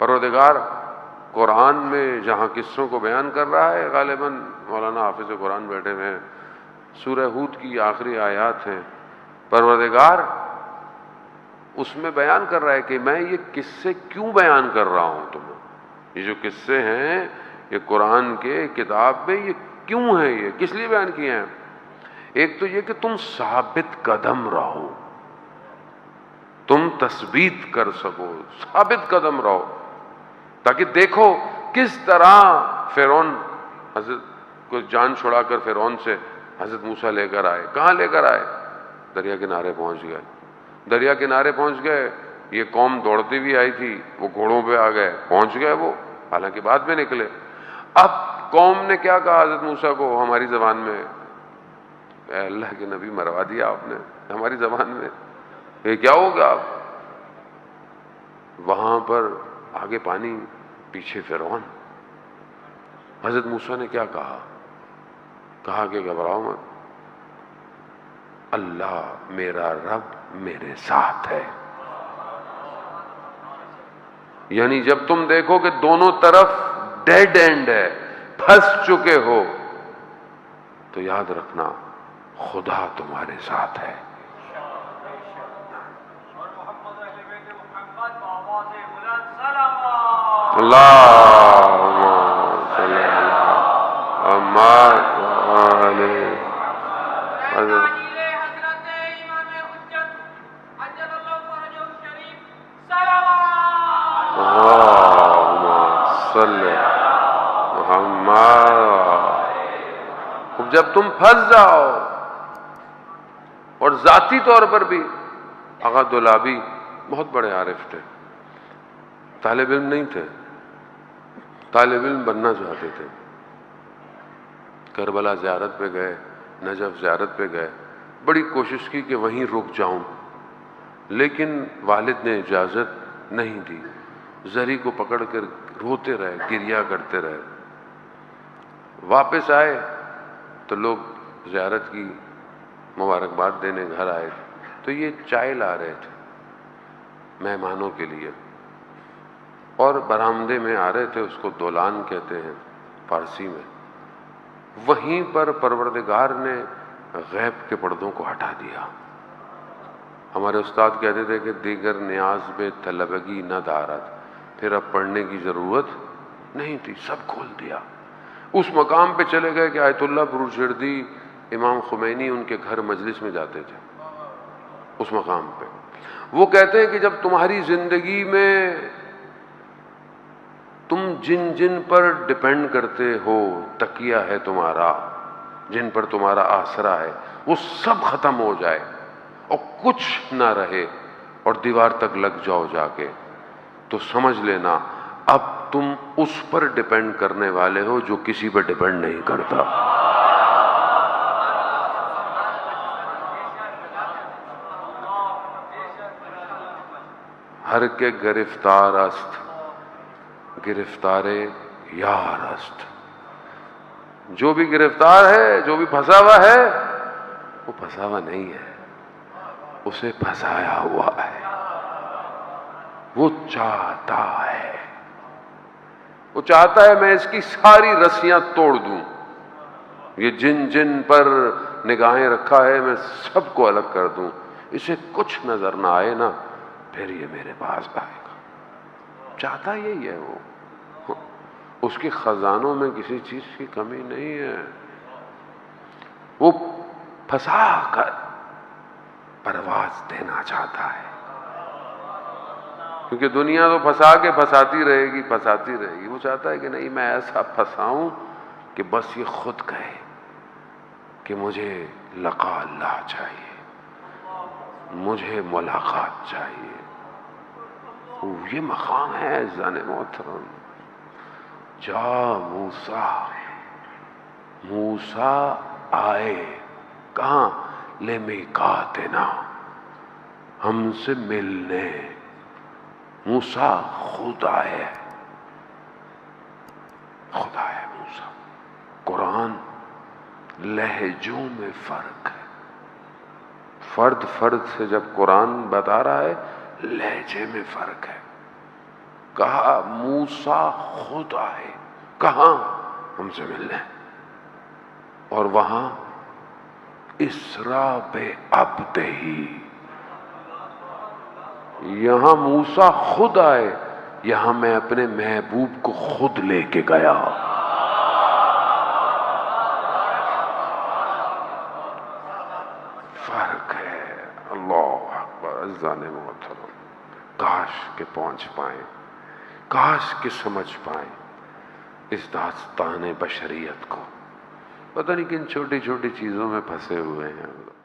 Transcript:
پروردگار قرآن میں جہاں قصوں کو بیان کر رہا ہے، غالباً مولانا حافظ قرآن بیٹھے ہوئے ہیں، سورہ ہود کی آخری آیات ہیں، پروردگار اس میں بیان کر رہا ہے کہ میں یہ قصے کیوں بیان کر رہا ہوں تمہیں، یہ جو قصے ہیں یہ قرآن کے کتاب میں یہ کیوں ہیں، یہ کس لیے بیان کیے ہیں؟ ایک تو یہ کہ تم ثابت قدم رہو، تم تثبیت کر سکو، ثابت قدم رہو، تاکہ دیکھو کس طرح فرعون حضرت کو جان چھڑا کر فرعون سے حضرت موسیٰ لے کر آئے، کہاں لے کر آئے؟ دریا کنارے پہنچ گئے، دریا کنارے پہنچ گئے، یہ قوم دوڑتی بھی آئی تھی، وہ گھوڑوں پہ آ گئے، پہنچ گئے وہ، حالانکہ بعد میں نکلے۔ اب قوم نے کیا کہا حضرت موسیٰ کو ہماری زبان میں، اے اللہ کے نبی مروا دیا آپ نے ہماری زبان میں، یہ کیا ہوگا؟ وہاں پر آگے پانی، پیچھے فرعون۔ حضرت موسیٰ نے کیا کہا؟ کہا کہ گھبراؤ مت، اللہ میرا رب میرے ساتھ ہے۔ یعنی جب تم دیکھو کہ دونوں طرف ڈیڈ اینڈ ہے، پھنس چکے ہو، تو یاد رکھنا خدا تمہارے ساتھ ہے۔ اللہم صلی جب تم پھنس جاؤ، اور ذاتی طور پر بھی آغا دولابی بہت بڑے عارف تھے، طالب علم نہیں تھے، طالب علم بننا چاہتے تھے، کربلا زیارت پہ گئے، نجف زیارت پہ گئے، بڑی کوشش کی کہ وہیں رک جاؤں، لیکن والد نے اجازت نہیں دی، زری کو پکڑ کر روتے رہے، گریا کرتے رہے۔ واپس آئے تو لوگ زیارت کی مبارکباد دینے گھر آئے، تو یہ چائے لا رہے تھے مہمانوں کے لیے، اور برآمدے میں آ رہے تھے، اس کو دولان کہتے ہیں فارسی میں۔ وہیں پر پروردگار نے غیب کے پردوں کو ہٹا دیا۔ ہمارے استاد کہتے تھے کہ دیگر نیاز بے طلبگی نہ دارت، پھر اب پڑھنے کی ضرورت نہیں تھی، سب کھول دیا۔ اس مقام پہ چلے گئے کہ آیت اللہ بروجردی امام خمینی ان کے گھر مجلس میں جاتے تھے، اس مقام پہ وہ کہتے ہیں کہ جب تمہاری زندگی میں تم جن جن پر ڈیپینڈ کرتے ہو، تکیہ ہے تمہارا، جن پر تمہارا آسرا ہے، وہ سب ختم ہو جائے اور کچھ نہ رہے، اور دیوار تک لگ جاؤ جا کے، تو سمجھ لینا اب تم اس پر ڈیپینڈ کرنے والے ہو جو کسی پر ڈیپینڈ نہیں کرتا۔ ہر کے گرفتار است، گرفتار یار است۔ جو بھی گرفتار ہے، جو بھی پھنسا ہوا ہے، وہ پھنسا ہوا نہیں ہے، اسے پھنسایا ہوا ہے، وہ چاہتا ہے، وہ چاہتا ہے میں اس کی ساری رسیاں توڑ دوں، یہ جن جن پر نگاہیں رکھا ہے میں سب کو الگ کر دوں، اسے کچھ نظر نہ آئے نا، پھر یہ میرے پاس آئے گا۔ چاہتا یہی ہے وہ، اس کے خزانوں میں کسی چیز کی کمی نہیں ہے، وہ پھنسا کر پرواز دینا چاہتا ہے، کیونکہ دنیا تو پھنسا کے پھنساتی رہے گی، پھنساتی رہے گی، وہ چاہتا ہے کہ نہیں میں ایسا پھنساؤں کہ بس یہ خود کہے کہ مجھے لقاء اللہ چاہیے، مجھے ملاقات چاہیے۔ یہ مقام ہے عزیزان محترم۔ جا موسیٰ، موسیٰ آئے کہاں؟ لمیقاتنا، ہم سے ملنے۔ موسیٰ خود آئے، خدا ہے موسیٰ۔ قرآن لہجوں میں فرق ہے، فرد فرد سے جب قرآن بتا رہا ہے لہجے میں فرق ہے۔ کہا موسیٰ خود آئے، کہاں؟ ہم سے ملنے، اور وہاں اسرا بعبدہ، یہاں موسیٰ خود آئے، یہاں میں اپنے محبوب کو خود لے کے گیا۔ فرق ہے۔ اللہ اکبر۔ عزیزان محترم، کاش کہ پہنچ پائیں، کاش کہ سمجھ پائیں اس داستان بشریت کو۔ پتہ نہیں کن چھوٹی چھوٹی چیزوں میں پھنسے ہوئے ہیں۔